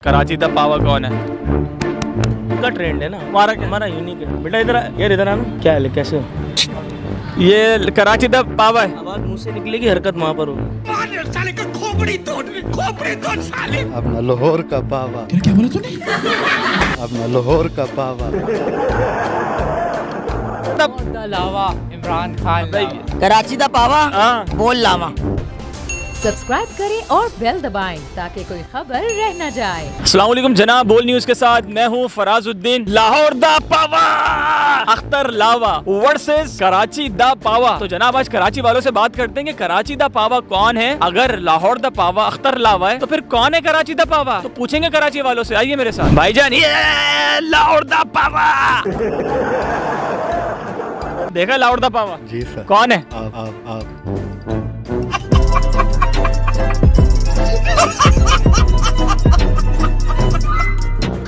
Karachi the पावा कौन है? का ट्रेंड है ना, हमारा यूनिक है बेटा। इधर यार, इधर आना। क्या है, कैसे हो? ये कराची द पावा है। आवाज मुंह से निकलेगी, हरकत वहाँ पर होगी। अपना लाहौर का पावा। क्या बोला तूने? अपना लाहौर का पावा। लावा इमरान खान। कराची दा पावा बोल लावा। सब्सक्राइब करें और बेल दबाएं ताकि कोई खबर रह न जाए। अस्सलाम वालेकुम जनाब, बोल न्यूज के साथ मैं हूँ फराजुद्दीन। लाहौर दा पावा अख्तर लावा वर्सेस कराची दा पावा। तो जनाब आज कराची वालों से बात करते हैं कि कराची दा पावा कौन है। अगर लाहौर दा पावा अख्तर लावा है तो फिर कौन है कराची दा पावा? तो पूछेंगे कराची वालों से। आइए मेरे साथ भाईजान। ये लाहौर दा पावा देखा, लाहौर दा पावा जी सर। कौन है? आप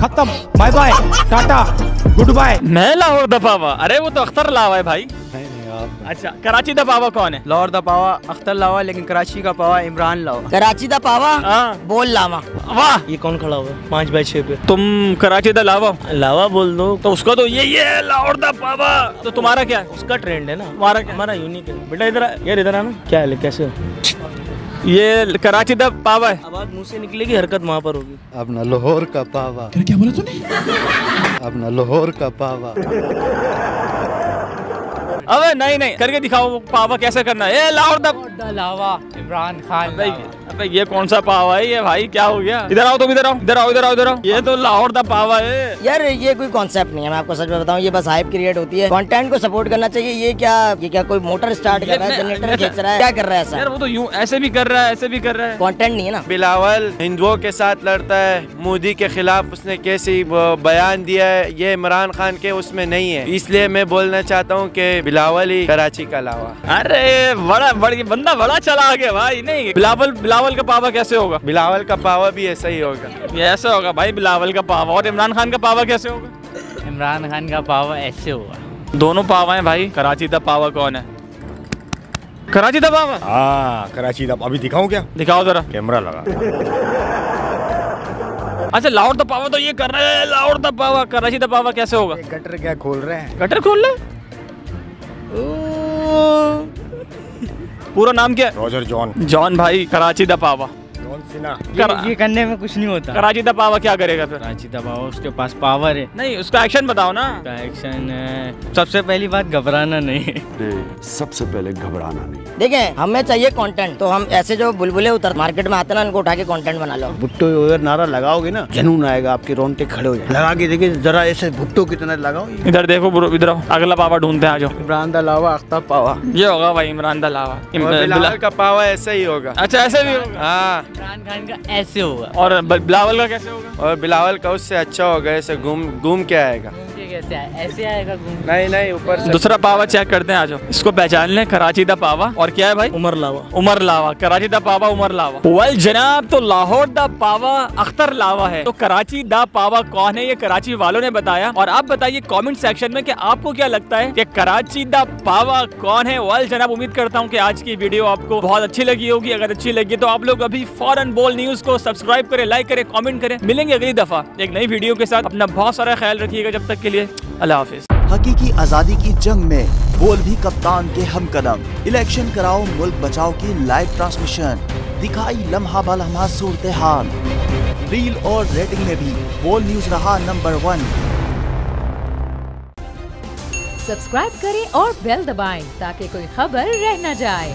खत्म, bye bye, tata, goodbye. मैं लाहौर दा पावा? अरे वो तो अख्तर लावा है भाई। नहीं आप। अच्छा, कराची दा पावा कौन है? लाहौर दा पावा अख्तर लावा, लेकिन कराची का पावा इमरान लावा। कराची दा पावा बोल लावा। वाह, ये कौन खड़ा हुआ है 5/6 पे? तुम कराची दा लावा? लावा बोल दो तो उसका तो ये लाहौर दा पावा। तो तुम्हारा क्या है? उसका ट्रेंड है ना, तुम्हारा क्या? हमारा यूनिक है बेटा। इधर यार, इधर आना। क्या है, कैसे हो? ये कराची दा पावा है। आवाज मुंह से निकलेगी, हरकत वहाँ पर होगी। अपना लाहौर का पावा। क्या बोला तूने? अपना लाहौर का पावा। अबे नहीं करके दिखाओ वो पावा कैसे करना है। ये लाहौर दा लावा इमरान खान। अबे ये कौन सा पावा है ये भाई? क्या हो गया? इधर आओ, तुम इधर आओ, इधर आओ, इधर आओ, इधर आओ। ये तो लाहौर दा पावा है यार। ये कोई कॉन्सेप्ट नहीं है, मैं आपको सच में बताऊं, ये बस हाइप क्रिएट होती है। कंटेंट को सपोर्ट करना चाहिए। ये क्या कोई मोटर स्टार्ट कर रहा है, जनरेटर खींच रहा है, क्या कर रहा है ऐसा? यार वो तो यूं ऐसे भी कर रहा है, ऐसे भी कर रहा है। कंटेंट नहीं है ना। बिलावल हिंदुओं के साथ लड़ता है, मोदी के खिलाफ उसने कैसे बयान दिया है, ये इमरान खान के उसमें नहीं है। इसलिए मैं बोलना चाहता हूँ कि बिलावल ही कराची का लावा। अरे बड़ा बंदा बड़ा चला गया भाई। नहीं, बिलावल का पावा कैसे होगा? बिलावल का पावा भी ऐसा ही होगा। ये ऐसे होगा भाई, बिलावल का पावा। और इमरान खान का पावा कैसे होगा? इमरान खान का पावा ऐसे होगा। दोनों पावा है भाई। कराची दा पावा कौन है? कराची दा पावा? हाँ, कराची दा। अभी दिखाऊं क्या? दिखाओ जरा, कैमरा लगा। अच्छा, लाहौर दा पावा तो ये कर रहे हैं। लाहौर दा पावा, कराची दा पावा कैसे होगा? गटर क्या खोल रहे हैं? गटर खोल ले। पूरा नाम क्या है? रॉजर जॉन भाई। कराची दा पावा ये करने में कुछ नहीं होता। कराची दा पावा क्या करेगा फिर? कराची दा पावा उसके पास पावर है। नहीं, उसका एक्शन बताओ ना। उसका एक्शन है, सबसे पहली बात घबराना नहीं। सबसे पहले घबराना नहीं। देखें, हमें चाहिए कंटेंट। तो हम ऐसे जो बुलबुले उतर मार्केट में आते ना, उनको उठा के कंटेंट बना लो। भुट्टो अगर नारा लगाओगे ना, जनून आएगा, आपके रोंगटे खड़े हो जाए। लगा के देखिए जरा, ऐसे भुट्टो की तरह लगाओ। इधर देखो ब्रो, इधर आओ। अगला पावा ढूंढते हैं, आ जाओ। इमरान दा लावा अख्तर पावा। ये होगा भाई, इमरान दा लावा। बिलावल का पावा ऐसा ही होगा। अच्छा, ऐसे भी होगा। हाँ, इमरान खान का ऐसे होगा। और बिलावल का कैसे होगा? और बिलावल का उससे अच्छा होगा, ऐसे घूम के आएगा। कैसे ऐसे आएगा घूम? नहीं, ऊपर से। दूसरा पावा चेक करते हैं, आ जाओ। इसको पहचान लें, कराची दा पावा। और क्या है भाई? उमर लावा। उमर लावा। कराची दा पावा, उमर लावा। वेल जनाब, तो लाहौर दा पावा अख्तर लावा है। तो कराची दा पावा कौन है, ये कराची वालों ने बताया। और आप बताइए कमेंट सेक्शन में कि आपको क्या लगता है कि कराची दा पावा कौन है। वेल जनाब, उम्मीद करता हूँ कि आज की वीडियो आपको बहुत अच्छी लगी होगी। अगर अच्छी लगी तो आप लोग अभी फौरन बोल न्यूज को सब्सक्राइब करें, लाइक करें, कमेंट करें। मिलेंगे अगली दफा एक नई वीडियो के साथ। अपना बहुत सारा ख्याल रखिएगा। जब तक के लिए अल्लाह हाफिज। हकीकी आजादी की जंग में बोल भी कप्तान के हम कदम। इलेक्शन कराओ, मुल्क बचाओ की लाइव ट्रांसमिशन दिखाई लम्हा बा लम्हा सूरत हाल। रील और रेटिंग में भी बोल न्यूज रहा नंबर 1। सब्सक्राइब करें और बेल दबाएं ताकि कोई खबर रह न जाए।